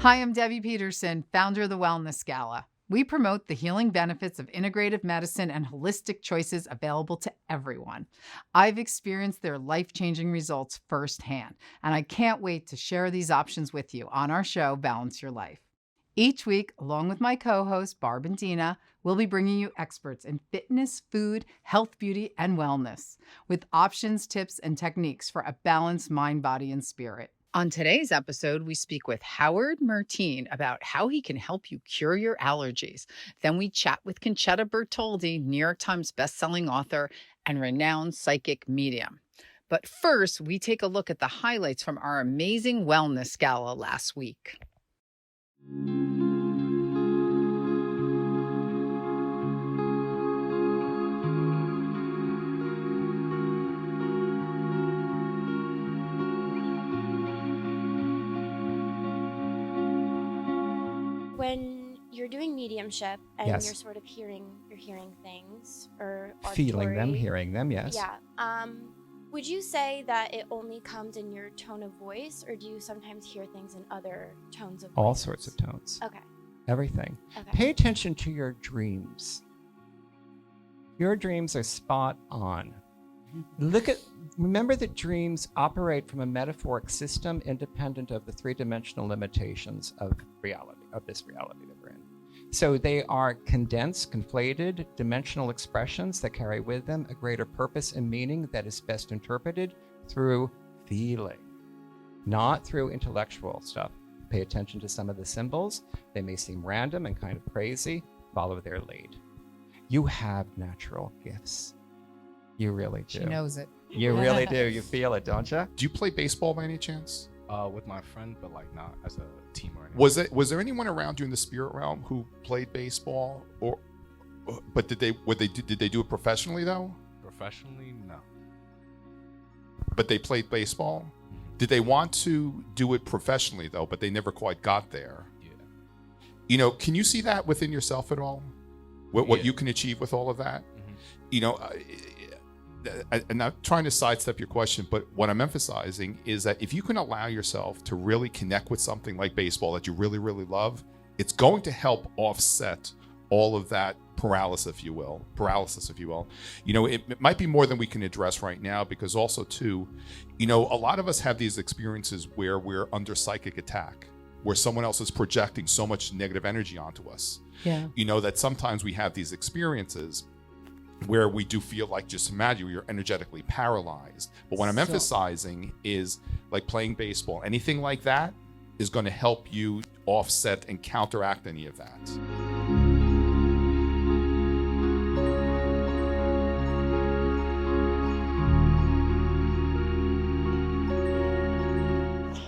Hi, I'm Debbie Peterson, founder of the Wellness Gala. We promote the healing benefits of integrative medicine and holistic choices available to everyone. I've experienced their life-changing results firsthand, and I can't wait to share these options with you on our show, Balance Your Life. Each week, along with my co-hosts, Barb and Dina, we'll be bringing you experts in fitness, food, health, beauty, and wellness, with options, tips, and techniques for a balanced mind, body, and spirit. On today's episode, we speak with Howard Mertine about how he can help you cure your allergies. Then we chat with Concetta Bertoldi, New York Times bestselling author and renowned psychic medium. But first, we take a look at the highlights from our amazing Wellness Gala last week. When you're doing mediumship and Yes. you're sort of hearing things or Feeling them, auditory- hearing them, yes. Yeah. Would you say that it only comes in your tone of voice, or do you sometimes hear things in other tones of voice? All sorts of tones. Okay. Everything. Okay. Pay attention to your dreams. Your dreams are spot on. Remember that dreams operate from a metaphoric system independent of the three-dimensional limitations of reality, of this reality that we're in. So they are condensed, conflated, dimensional expressions that carry with them a greater purpose and meaning that is best interpreted through feeling, not through intellectual stuff. Pay attention to some of the symbols. They may seem random and kind of crazy. Follow their lead. You have natural gifts. You really do. She knows it. You really do. You feel it, don't you? Do you play baseball by any chance? With my friend, but like not as a team or anything. Was there anyone around you in the spirit realm who played baseball, but did they do it professionally though? Professionally, no. But they played baseball. Did they want to do it professionally though? But they never quite got there. Yeah. You know, can you see that within yourself at all? What Yeah. you can achieve with all of that? Mm-hmm. You know, I'm not trying to sidestep your question, but what I'm emphasizing is that if you can allow yourself to really connect with something like baseball that you really, really love, it's going to help offset all of that paralysis, if you will. You know, it might be more than we can address right now, because also too, you know, a lot of us have these experiences where we're under psychic attack, where someone else is projecting so much negative energy onto us. Yeah. You know, that sometimes we have these experiences where we do feel like, just imagine you're energetically paralyzed. But what I'm emphasizing is, like playing baseball, anything like that is going to help you offset and counteract any of that.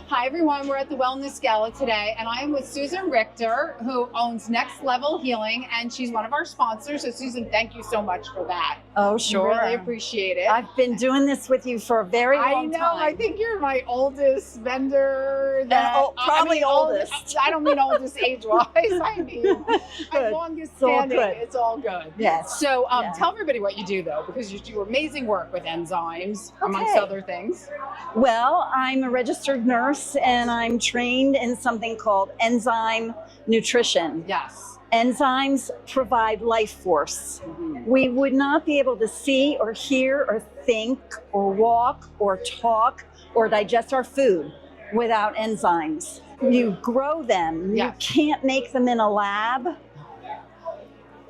Hi, everyone. We're at the Wellness Gala today, and I am with Susan Richter, who owns Next Level Healing, and she's one of our sponsors. So, Susan, thank you so much for that. Oh, sure. Really appreciate it. I've been doing this with you for a very long time. I think you're my oldest vendor. Probably oldest. I don't mean oldest age-wise. I mean my longest It's all standing. good. It's all good. Yes. So Yeah. tell everybody what you do, though, because you do amazing work with enzymes, amongst Okay. other things. Well, I'm a registered nurse and I'm trained in something called enzyme nutrition. Yes. Enzymes provide life force. We would not be able to see or hear or think or walk or talk or digest our food without enzymes. You grow them. Yes. You can't make them in a lab. Right.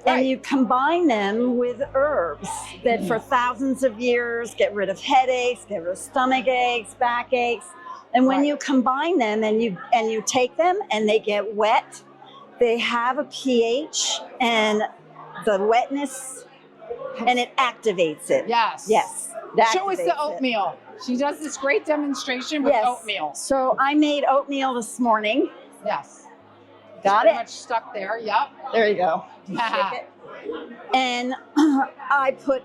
And you combine them with herbs that for thousands of years get rid of headaches, get rid of stomach aches, backaches. And when you combine them and you take them and they get wet, they have a pH and the wetness, and it activates it. Yes. Yes. it Show us activates the it. oatmeal. She does this great demonstration with Yes. oatmeal. So I made oatmeal this morning. Yes. Got Pretty it? much stuck there. Yep. There you go. Shake it. And I put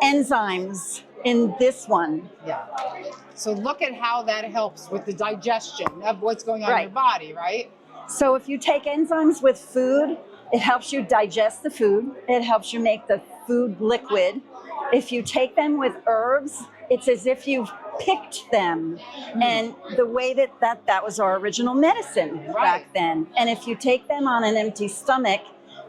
enzymes in this one. Yeah. So look at how that helps with the digestion of what's going on in your Right. body, right? So if you take enzymes with food, it helps you digest the food. It helps you make the food liquid. If you take them with herbs, it's as if you've picked them. And the way that was our original medicine back then. And if you take them on an empty stomach,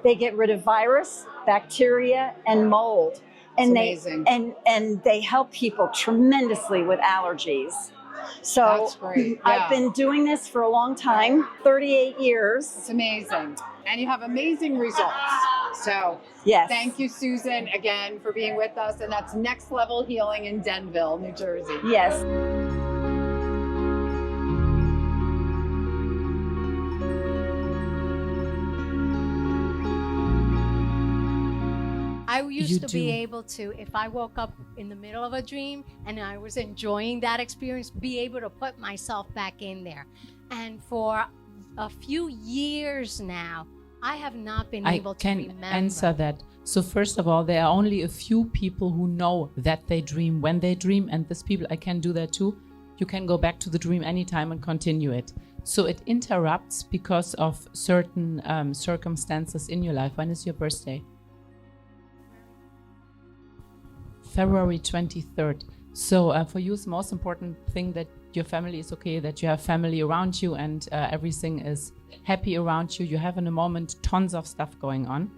they get rid of virus, bacteria, and mold. And amazing. And they help people tremendously with allergies. So That's great. Yeah. I've been doing this for a long time, 38 years. It's amazing. And you have amazing results. So Yes. thank you, Susan, again for being with us. And that's Next Level Healing in Denville, New Jersey. Yes. I used to be able to, if I woke up in the middle of a dream and I was enjoying that experience, be able to put myself back in there. And for a few years now, I have not been able to remember. I can answer that. So first of all, there are only a few people who know that they dream when they dream, and these people, I can do that too. You can go back to the dream anytime and continue it. So it interrupts because of certain circumstances in your life. When is your birthday? February 23rd. So for you, it's the most important thing that your family is okay, that you have family around you and everything is happy around you. You have in a moment tons of stuff going on.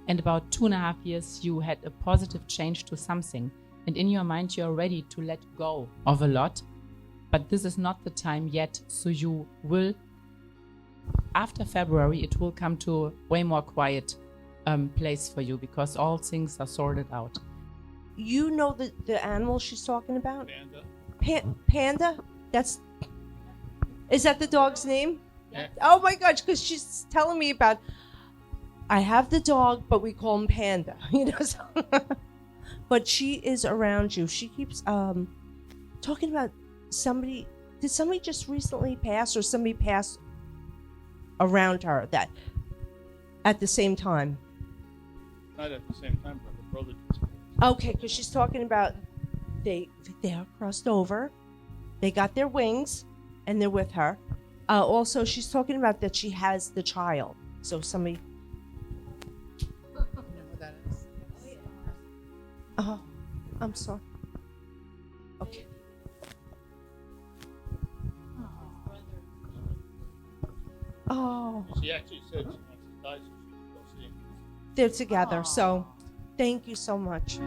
And about 2.5 years, you had a positive change to something. And in your mind, you're ready to let go of a lot. But this is not the time yet. So you will, after February, it will come to a way more quiet place for you because all things are sorted out. You know the animal she's talking about? Panda. Panda? Is that the dog's name? Yeah. Oh my gosh, because she's telling me about, I have the dog, but we call him Panda, you know. So but she is around you. She keeps talking about somebody. Did somebody just recently pass, or somebody pass around her that at the same time? Not at the same time, but her brother just passed. Okay, because she's talking about they are crossed over, they got their wings, and they're with her. Also, she's talking about that she has the child. So somebody. I don't know who that is. Oh, I'm sorry. Okay. Oh. She actually said she wants to die, so she can go see him. They're together. So, thank you so much.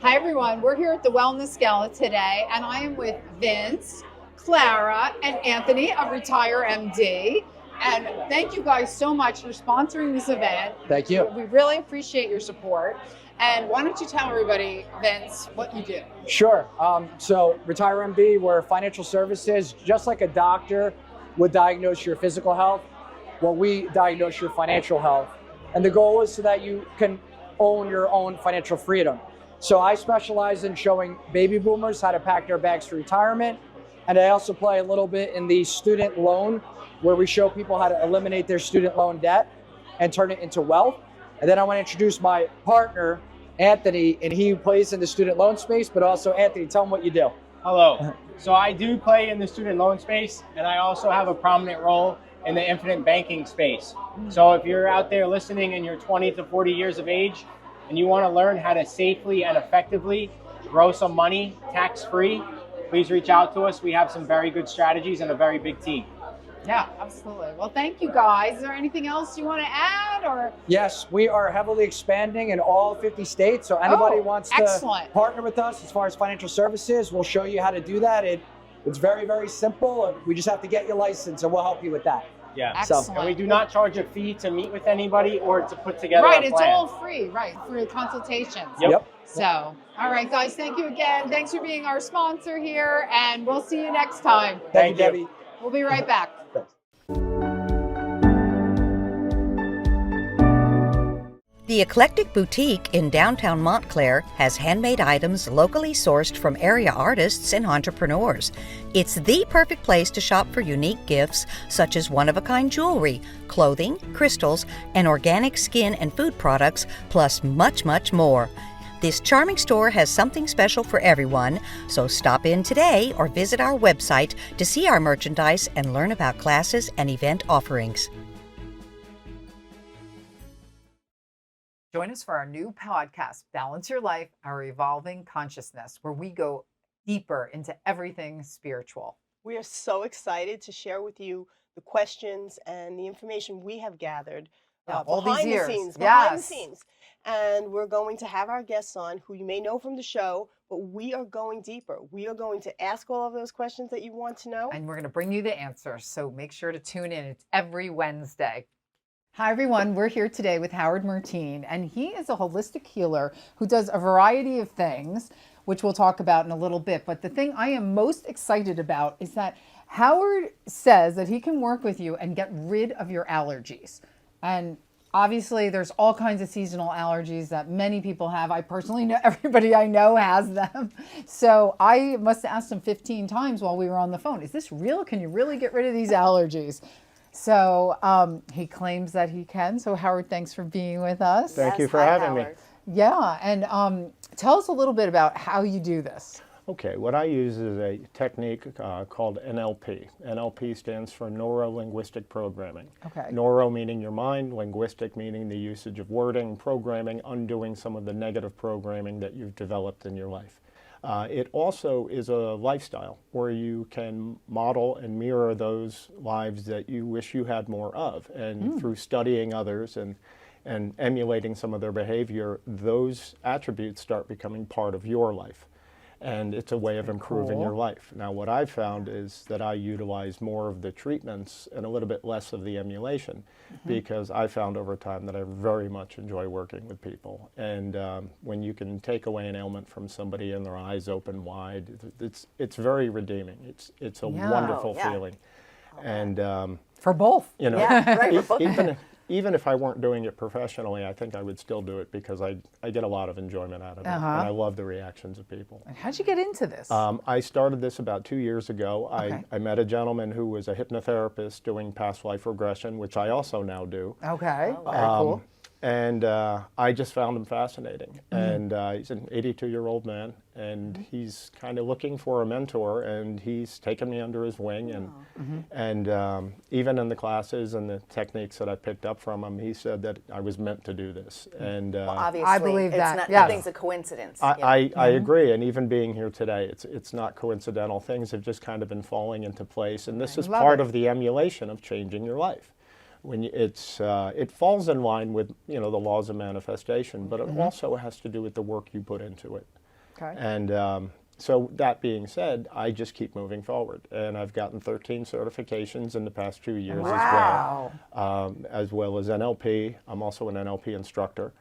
Hi, everyone. We're here at the Wellness Gala today, and I am with Vince, Clara, and Anthony of Retire MD. And thank you guys so much for sponsoring this event. Thank you. We really appreciate your support. And why don't you tell everybody, Vince, what you do? Sure. So Retire MD, we're financial services. Just like a doctor would diagnose your physical health, well, we diagnose your financial health. And the goal is so that you can own your own financial freedom. So I specialize in showing baby boomers how to pack their bags for retirement. And I also play a little bit in the student loan, where we show people how to eliminate their student loan debt and turn it into wealth. And then I want to introduce my partner, Anthony, and he plays in the student loan space, but also, Anthony, tell them what you do. Hello. So I do play in the student loan space, and I also have a prominent role in the infinite banking space. So if you're out there listening and you're 20 to 40 years of age, and you want to learn how to safely and effectively grow some money tax-free, please reach out to us. We have some very good strategies and a very big team. Yeah, absolutely. Well, thank you guys. Is there anything else you want to add, or? Yes, we are heavily expanding in all 50 states. So anybody wants to partner with us as far as financial services, we'll show you how to do that. It's very, very simple. We just have to get your license, and we'll help you with that. Yeah. Excellent. So, and we do not charge a fee to meet with anybody or to put together a plan. Right, it's all free, right, for consultations. Yep. So, all right, guys, thank you again. Thanks for being our sponsor here, and we'll see you next time. Thank you, Debbie. We'll be right back. The Eclectic Boutique in downtown Montclair has handmade items locally sourced from area artists and entrepreneurs. It's the perfect place to shop for unique gifts such as one-of-a-kind jewelry, clothing, crystals, and organic skin and food products, plus much, much more. This charming store has something special for everyone, so stop in today or visit our website to see our merchandise and learn about classes and event offerings. Join us for our new podcast, Balance Your Life, Our Evolving Consciousness, where we go deeper into everything spiritual. We are so excited to share with you the questions and the information we have gathered all these years. Behind the scenes. And we're going to have our guests on who you may know from the show, but we are going deeper. We are going to ask all of those questions that you want to know. And we're going to bring you the answers. So make sure to tune in. It's every Wednesday. Hi, everyone. We're here today with Howard Mertine, and he is a holistic healer who does a variety of things, which we'll talk about in a little bit. But the thing I am most excited about is that Howard says that he can work with you and get rid of your allergies. And obviously, there's all kinds of seasonal allergies that many people have. I personally know everybody I know has them. So I must have asked him 15 times while we were on the phone, is this real? Can you really get rid of these allergies? So he claims that he can. So Howard, thanks for being with us. Thank you for having me. Yeah, and tell us a little bit about how you do this. Okay, what I use is a technique called NLP. NLP stands for Neuro-Linguistic Programming. Okay. Neuro meaning your mind, linguistic meaning the usage of wording, programming, undoing some of the negative programming that you've developed in your life. It also is a lifestyle where you can model and mirror those lives that you wish you had more of. And through studying others and emulating some of their behavior, those attributes start becoming part of your life. And it's a way of improving your life. Now, what I've found is that I utilize more of the treatments and a little bit less of the emulation, because I found over time that I very much enjoy working with people. And when you can take away an ailment from somebody and their eyes open wide, it's very redeeming. It's a wonderful feeling. And for both, you know, right, for both. Even if I weren't doing it professionally, I think I would still do it because I get a lot of enjoyment out of it. And I love the reactions of people. And how'd you get into this? I started this about 2 years ago. Okay. I met a gentleman who was a hypnotherapist doing past life regression, which I also now do. Okay, very cool. And I just found him fascinating. And he's an 82-year-old man, and he's kind of looking for a mentor, and he's taken me under his wing. And even in the classes and the techniques that I picked up from him, he said that I was meant to do this. And well, obviously, I believe that. Nothing's a coincidence. I agree, and even being here today, it's not coincidental. Things have just kind of been falling into place, and this is part of the emulation of changing your life. When it falls in line with the laws of manifestation, but it also has to do with the work you put into it. Okay. And so that being said, I just keep moving forward, and I've gotten 13 certifications in the past 2 years as well as NLP. I'm also an NLP instructor.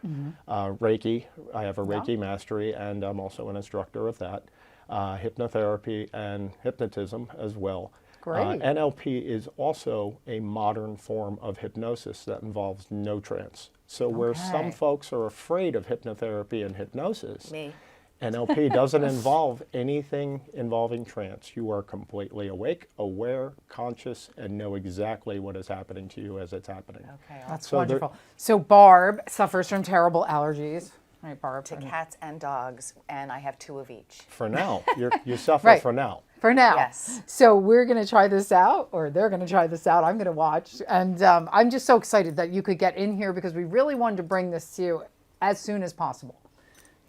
Reiki, I have a Reiki mastery, and I'm also an instructor of that. Hypnotherapy and hypnotism as well. Great. NLP is also a modern form of hypnosis that involves no trance. So where some folks are afraid of hypnotherapy and hypnosis, NLP doesn't involve anything involving trance. You are completely awake, aware, conscious, and know exactly what is happening to you as it's happening. Okay, that's wonderful. So Barb suffers from terrible allergies. Right, Barb. To cats and dogs, and I have 2 of each. For now. You suffer for now. For now. Yes. So we're going to try this out, or they're going to try this out. I'm going to watch. And I'm just so excited that you could get in here because we really wanted to bring this to you as soon as possible.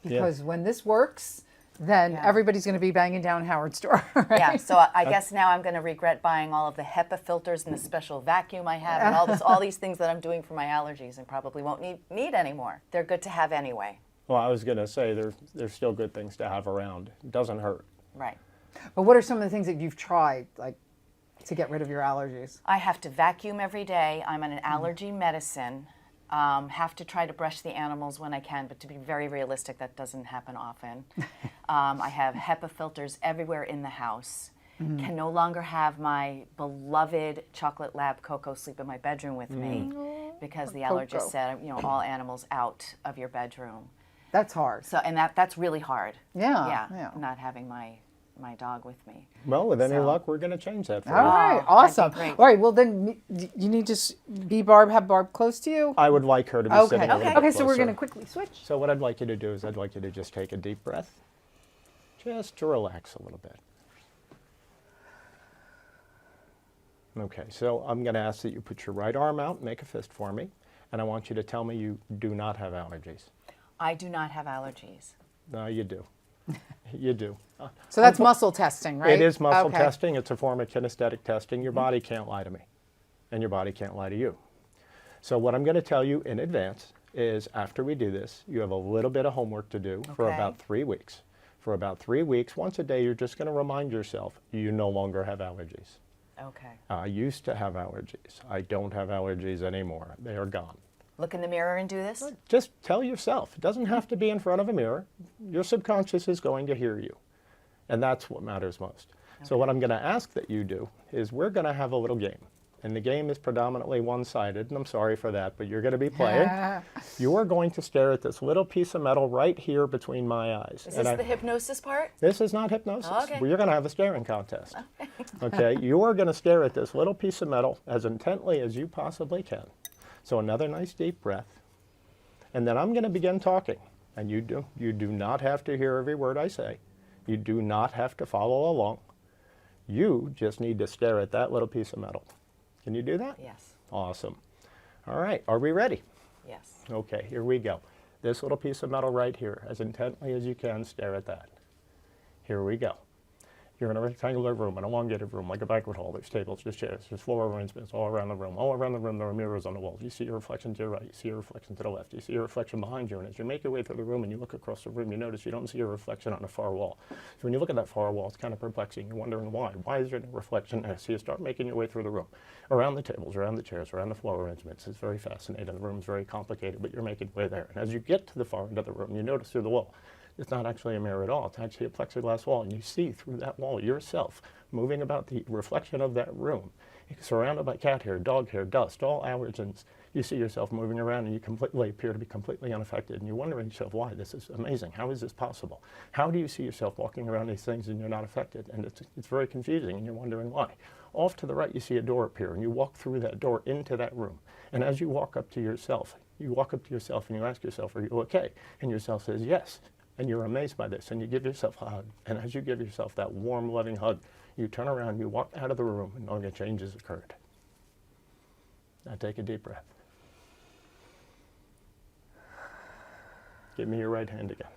Because when this works, then everybody's going to be banging down Howard's door. Right? Yeah, so I guess now I'm going to regret buying all of the HEPA filters and the special vacuum I have and all these things that I'm doing for my allergies and probably won't need anymore. They're good to have anyway. Well, I was going to say there's still good things to have around. It doesn't hurt. Right. But what are some of the things that you've tried, like, to get rid of your allergies? I have to vacuum every day. I'm on an allergy medicine. Have to try to brush the animals when I can, but to be very realistic, that doesn't happen often. I have HEPA filters everywhere in the house. Can no longer have my beloved chocolate lab Coco sleep in my bedroom with me because the allergist said, all animals out of your bedroom. That's hard. So, and that's really hard. Yeah. Not having my my dog with me. Well, with any So- luck, we're going to change that for All you. right, Oh, awesome. that'd be great. All right, well then you need to be Barb, have Barb close to you. I would like her to be Okay. sitting a little Okay, bit so we're closer. going to quickly switch. So what I'd like you to do is I'd like you to just take a deep breath, just to relax a little bit. Okay, so I'm going to ask that you put your right arm out and make a fist for me, and I want you to tell me you do not have allergies. I do not have allergies. No, you do. You do. So that's muscle testing, right? It is muscle Okay. testing. It's a form of kinesthetic testing. Your body can't lie to me, and your body can't lie to you. So what I'm going to tell you in advance is after we do this, you have a little bit of homework to do for Okay. about 3 weeks. For about 3 weeks, once a day, you're just going to remind yourself you no longer have allergies. Okay. I used to have allergies. I don't have allergies anymore. They are gone. Look in the mirror and do this? Just tell yourself. It doesn't have to be in front of a mirror. Your subconscious is going to hear you. And that's what matters most. So what I'm going to ask that you do is we're going to have a little game. And the game is predominantly one-sided, and I'm sorry for that, but you're going to be playing. You are going to stare at this little piece of metal right here between my eyes. Is this the hypnosis part? This is not hypnosis. Okay. Well, you're going to have a staring contest. Okay, you are going to stare at this little piece of metal as intently as you possibly can. So another nice deep breath. And then I'm going to begin talking. And you do not have to hear every word I say. You do not have to follow along. You just need to stare at that little piece of metal. Can you do that? Yes. Awesome. All right, are we ready? Yes. Okay, here we go. This little piece of metal right here, as intently as you can, stare at that. Here we go. You're in a rectangular room, an elongated room, like a banquet hall. There's tables, there's chairs, there's floor arrangements all around the room. All around the room, there are mirrors on the walls. You see your reflection to your right, you see your reflection to the left, you see your reflection behind you. And as you make your way through the room and you look across the room, you notice you don't see your reflection on the far wall. So when you look at that far wall, it's kind of perplexing. You're wondering why. Why is there no reflection there? So you start making your way through the room, around the tables, around the chairs, around the floor arrangements. It's very fascinating. The room is very complicated, but you're making your way there. And as you get to the far end of the room, you notice through the wall, it's not actually a mirror at all. It's actually a plexiglass wall, and you see through that wall yourself moving about the reflection of that room. You're surrounded by cat hair, dog hair, dust, all allergens. You see yourself moving around, and you completely appear to be completely unaffected. And you wonder to yourself, why? This is amazing. How is this possible? How do you see yourself walking around these things and you're not affected? And it's very confusing, and you're wondering why. Off to the right, you see a door appear, and you walk through that door into that room. And as you walk up to yourself and you ask yourself, are you okay? And yourself says, yes. And you're amazed by this, and you give yourself a hug. And as you give yourself that warm, loving hug, you turn around, you walk out of the room, and knowing a change has occurred. Now take a deep breath. Give me your right hand again.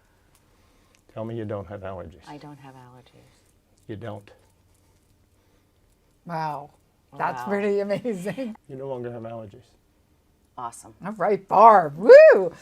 Tell me you don't have allergies. I don't have allergies. You don't. Wow. That's Wow. pretty amazing. You no longer have allergies. Awesome. All right, Barb. Woo!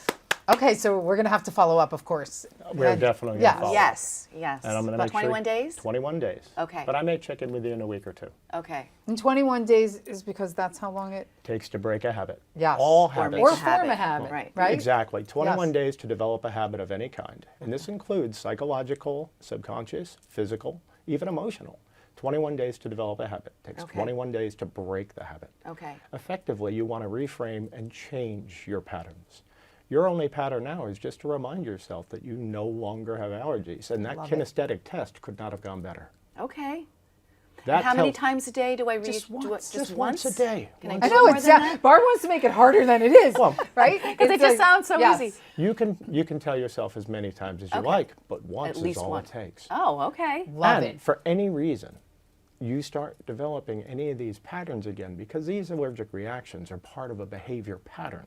Okay, so we're going to have to follow up, of course. We're definitely going to follow up. Yes, yes. And I'm going to About make sure 21 days? 21 days. Okay. But I may check in with you in a week or two. Okay. And 21 days is because that's how long it Takes to break a habit. Yes. All Or habits. make a Or form habit. A habit, right? Exactly. 21 Yes. days to develop a habit of any kind. And this includes psychological, subconscious, physical, even emotional. 21 days to develop a habit. Takes Okay. 21 days to break the habit. Okay. Effectively, you want to reframe and change your patterns. Your only pattern now is just to remind yourself that you no longer have allergies. And that Love it. kinesthetic test could not have gone better. Okay. That And how many helped- times a day do I read? Just once, Just once a day. Can I, I do know more it's than that? Barb wants to make it harder than it is, right? Because it It's just sounds so yes. easy. You can tell yourself as many times as you Okay. like, but once At is least all one. it takes. Oh, okay. And for any reason, you start developing any of these patterns again, because these allergic reactions are part of a behavior pattern.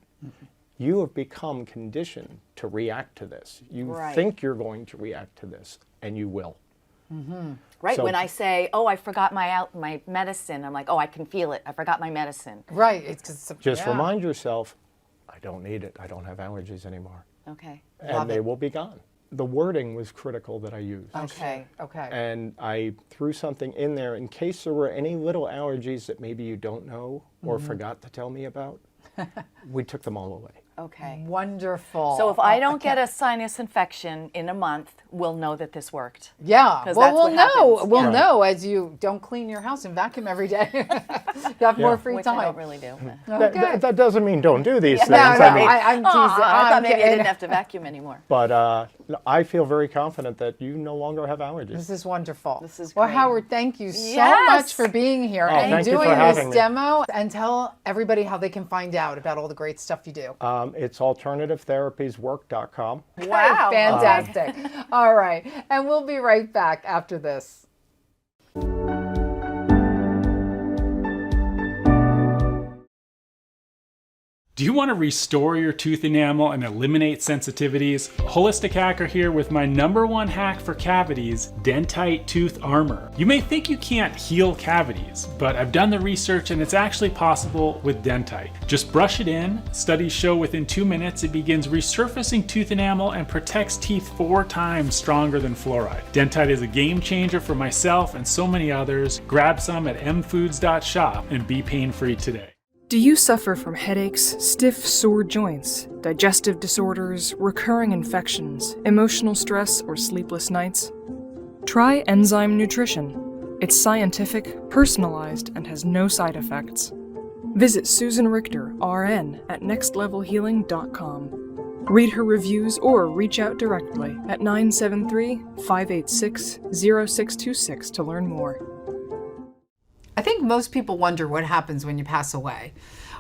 You have become conditioned to react to this. You Right. think you're going to react to this, and you will. Right, So- when I say, oh, I forgot my medicine, I'm like, oh, I can feel it. I forgot my medicine. Right. It's Just remind yourself, I don't need it. I don't have allergies anymore. Okay. And they will be gone. The wording was critical that I used. Okay. Okay. And I threw something in there in case there were any little allergies that maybe you don't know or forgot to tell me about. We took them all away. Okay. Wonderful. So if I don't get a sinus infection in a month, we'll know that this worked. Yeah, 'Cause well, that's we'll what know. happens. We'll Yeah. know as you don't clean your house and vacuum every day. You have more free Which time. I don't really do. That doesn't mean don't do these things. No, I mean, I'm teasing. I I'm thought maybe I kidding. didn't have to vacuum anymore. but I feel very confident that you no longer have allergies. This is wonderful. This is Well, great. Howard, thank you so Yes. much for being here and thank you doing for this having me. demo. And tell everybody how they can find out about all the great stuff you do. It's alternativetheraptieswork.com. Wow. Fantastic. All right. And we'll be right back after this. Do you want to restore your tooth enamel and eliminate sensitivities? Holistic Hacker here with my #1 hack for cavities, Dentite Tooth Armor. You may think you can't heal cavities, but I've done the research and it's actually possible with Dentite. Just brush it in. Studies show within 2 minutes it begins resurfacing tooth enamel and protects teeth 4 times stronger than fluoride. Dentite is a game changer for myself and so many others. Grab some at mfoods.shop and be pain-free today. Do you suffer from headaches, stiff, sore joints, digestive disorders, recurring infections, emotional stress, or sleepless nights? Try Enzyme Nutrition. It's scientific, personalized, and has no side effects. Visit Susan Richter, RN, at nextlevelhealing.com. Read her reviews or reach out directly at 973-586-0626 to learn more. I think most people wonder what happens when you pass away.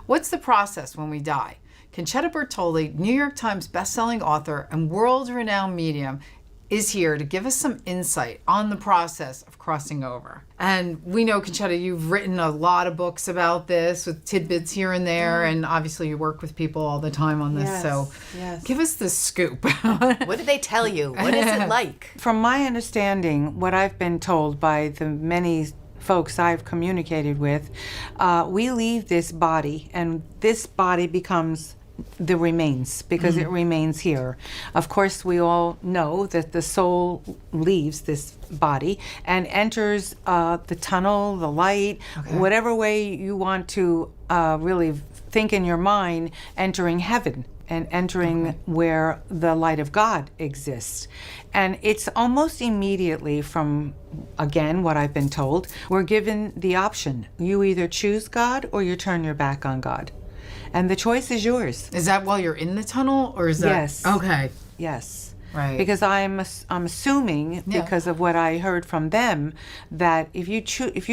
What's the process when we die? Concetta Bertoldi, New York Times bestselling author and world-renowned medium, is here to give us some insight on the process of crossing over. And we know, Concetta, you've written a lot of books about this with tidbits here and there, and obviously you work with people all the time on this, so give us the scoop. What did they tell you? What is it like? From my understanding, what I've been told by the many folks I've communicated with, we leave this body and this body becomes the remains because it remains here. Of course, we all know that the soul leaves this body and enters the tunnel, the light, whatever way you want to really think in your mind, entering heaven and entering where the light of God exists. And it's almost immediately from, again, what I've been told, we're given the option. You either choose God or you turn your back on God. And the choice is yours. Is that while you're in the tunnel, or is that? Yes. Okay. Yes. Right. Because I'm assuming, because of what I heard from them, that if you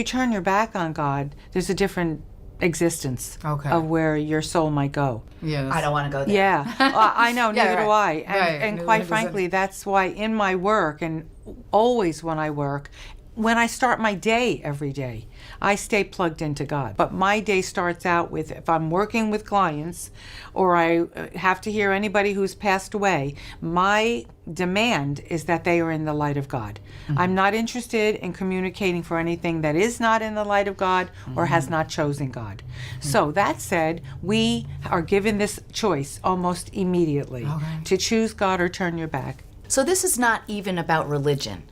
turn your back on God, there's a different existence of where your soul might go. I don't want to go there. Yeah, I know, neither do I. And, and quite Neither does frankly, that's why in my work, and always when I work, when I start my day every day, I stay plugged into God. But my day starts out with, if I'm working with clients or I have to hear anybody who's passed away, my demand is that they are in the light of God. I'm not interested in communicating for anything that is not in the light of God or has not chosen God. So that said, we are given this choice almost immediately to choose God or turn your back. So this is not even about religion.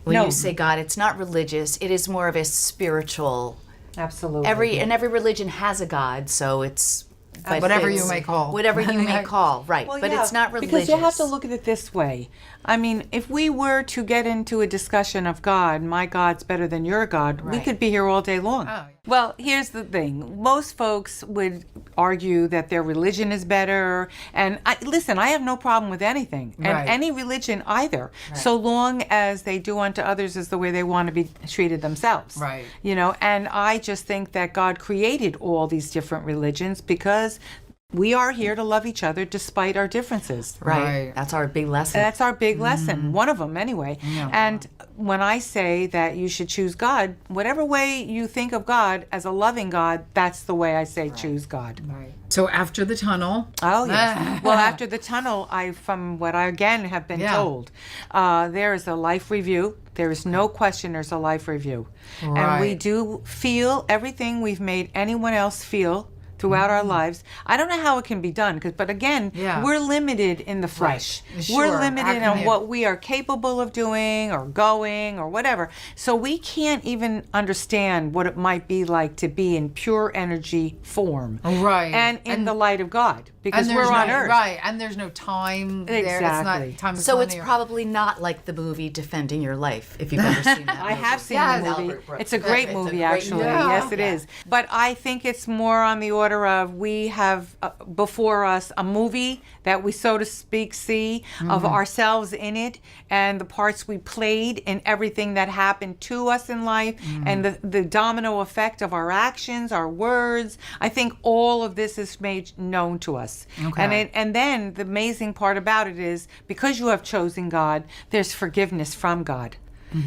When No. you say God, it's not religious. It is more of a spiritual. Absolutely. Every religion has a God, so it's but whatever it's- you may call. Whatever you may call, right? Well, but yeah, it's not religious. Because you have to look at it this way. I mean, if we were to get into a discussion of God, my God's better than your God, we could be here all day long. Well, here's the thing. Most folks would argue that their religion is better. And listen, I have no problem with anything. And any religion either, so long as they do unto others as the way they want to be treated themselves. Right. You know, and I just think that God created all these different religions because we are here to love each other despite our differences. Right. That's our big lesson. That's our big lesson, one of them anyway. And when I say that you should choose God, whatever way you think of God as a loving God, that's the way I say choose God. So after the tunnel. Oh, yes. Well, after the tunnel, from what I again have been told, there is a life review. There is no question there's a life review. And we do feel everything we've made anyone else feel throughout our lives. I don't know how it can be done, but again, we're limited in the flesh. Right. We're limited on what we are capable of doing or going or whatever. So we can't even understand what it might be like to be in pure energy form. Right. And in the light of God, because and we're on Earth. Right, and there's no time there. Exactly. It's not time. So it's probably not like the movie Defending Your Life, if you've ever seen that. I have seen the movie. It's a great movie, actually. Yes, it is. But I think it's more on the order of we have before us a movie that we, so to speak, see of ourselves in it, and the parts we played in everything that happened to us in life, and the domino effect of our actions, our words. I think all of this is made known to us. Okay. And then the amazing part about it is, because you have chosen God, there's forgiveness from God.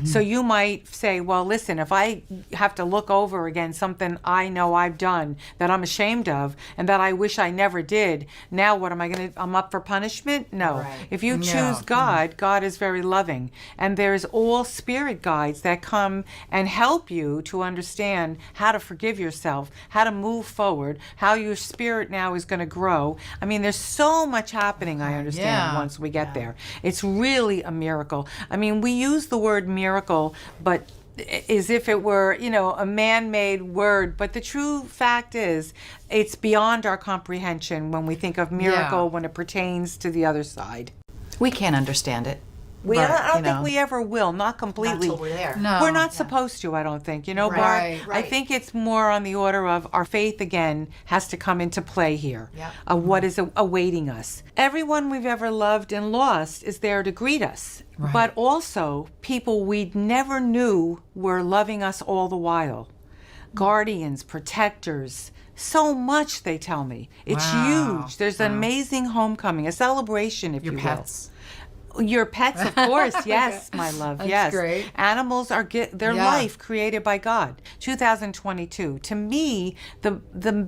So you might say, well, listen, if I have to look over again something I know I've done that I'm ashamed of and that I wish I never did, now what am I going to, I'm up for punishment? No. Right. If you choose God, God is very loving. And there's all spirit guides that come and help you to understand how to forgive yourself, how to move forward, how your spirit now is going to grow. I mean, there's so much happening, I understand, once we get there. It's really a miracle. I mean, we use the word miracle, but as if it were, a man-made word. But the true fact is, it's beyond our comprehension when we think of miracle when it pertains to the other side. We can't understand it. I don't think we ever will, not completely. Not till we're there. No. We're not supposed to, I don't think. Barb? Right. I think it's more on the order of our faith, again, has to come into play here. What is awaiting us. Everyone we've ever loved and lost is there to greet us. Right. But also people we never knew were loving us all the while. Guardians, protectors, so much, they tell me. It's huge. There's an amazing homecoming, a celebration, if you will. Your pets. Your pets, of course, yes, my love, That's yes. great. Animals are their life created by God. 2022, to me, the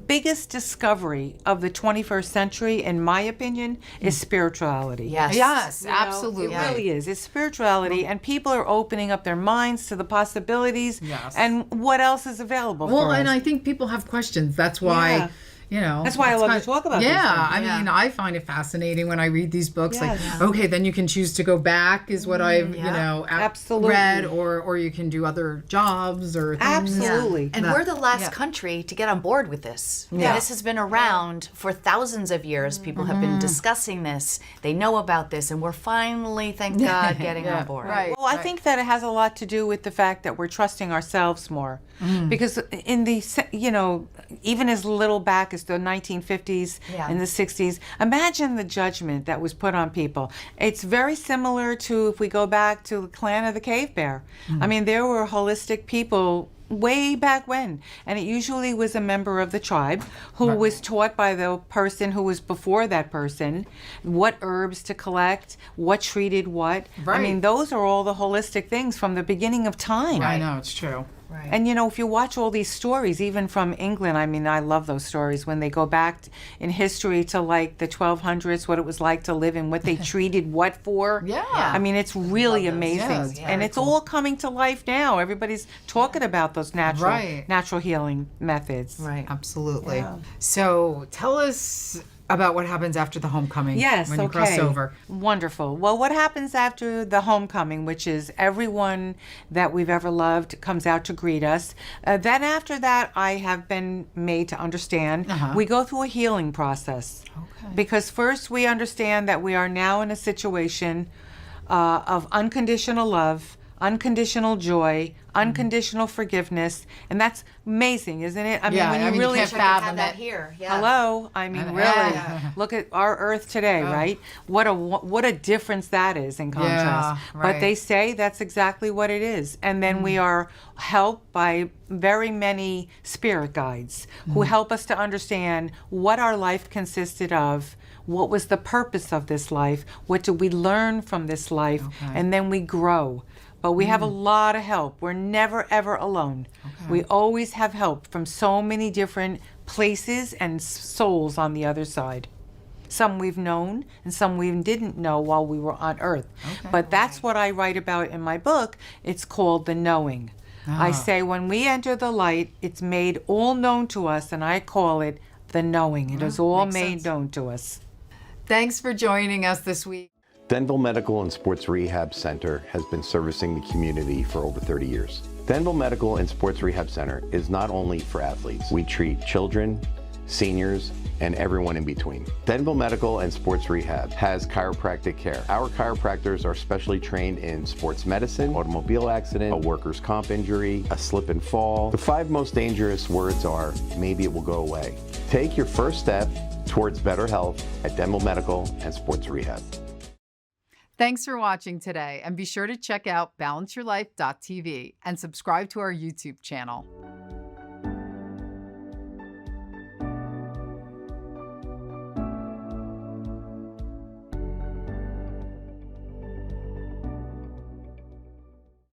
biggest discovery of the 21st century, in my opinion, is spirituality. Yes, absolutely. It really is. It's spirituality, and people are opening up their minds to the possibilities and what else is available for us. And I think people have questions. That's why... That's why I love to talk about these things. I mean, I find it fascinating when I read these books. Like, okay, then you can choose to go back, is what I've, absolutely read, or you can do other jobs or things. Absolutely. And we're the last country to get on board with this. This has been around for thousands of years. People have been discussing this. They know about this, and we're finally, thank God, getting on board. Right. Well, I think that it has a lot to do with the fact that we're trusting ourselves more. Because in the, even as little back as the 1950s and the 60s, imagine the judgment that was put on people. It's very similar to if we go back to the clan of the cave bear. I mean, there were holistic people way back when, and it usually was a member of the tribe who was taught by the person who was before that person what herbs to collect, what treated what. I mean, those are all the holistic things from the beginning of time. I know, it's true. Right. And if you watch all these stories, even from England, I mean, I love those stories when they go back in history to like the 1200s, what it was like to live and what they treated what for. I mean, it's really amazing. And it's all coming to life now. Everybody's talking about those natural healing methods. Right. Absolutely. So tell us about what happens after the homecoming. Yes, when you cross over. Wonderful. Well, what happens after the homecoming, which is everyone that we've ever loved comes out to greet us. Then after that, I have been made to understand, we go through a healing process. Because first we understand that we are now in a situation of unconditional love, unconditional joy, unconditional forgiveness, and that's amazing, isn't it? I mean, when you really can't fathom that it. here. Hello, I mean, really, look at our Earth today, right? What a difference that is in contrast. But they say that's exactly what it is, and then we are helped by very many spirit guides who help us to understand what our life consisted of. What was the purpose of this life? What did we learn from this life? And then we grow. But we have a lot of help. We're never, ever alone. We always have help from so many different places and souls on the other side. Some we've known and some we didn't know while we were on Earth. But that's what I write about in my book. It's called The Knowing. I say when we enter the light, it's made all known to us, and I call it the knowing. It is all makes made sense. known to us. Thanks for joining us this week. Denville Medical and Sports Rehab Center has been servicing the community for over 30 years. Denville Medical and Sports Rehab Center is not only for athletes. We treat children, seniors, and everyone in between. Denville Medical and Sports Rehab has chiropractic care. Our chiropractors are specially trained in sports medicine, automobile accident, a workers' comp injury, a slip and fall. The 5 most dangerous words are, maybe it will go away. Take your first step towards better health at Denville Medical and Sports Rehab. Thanks for watching today, and be sure to check out balanceyourlife.tv and subscribe to our YouTube channel.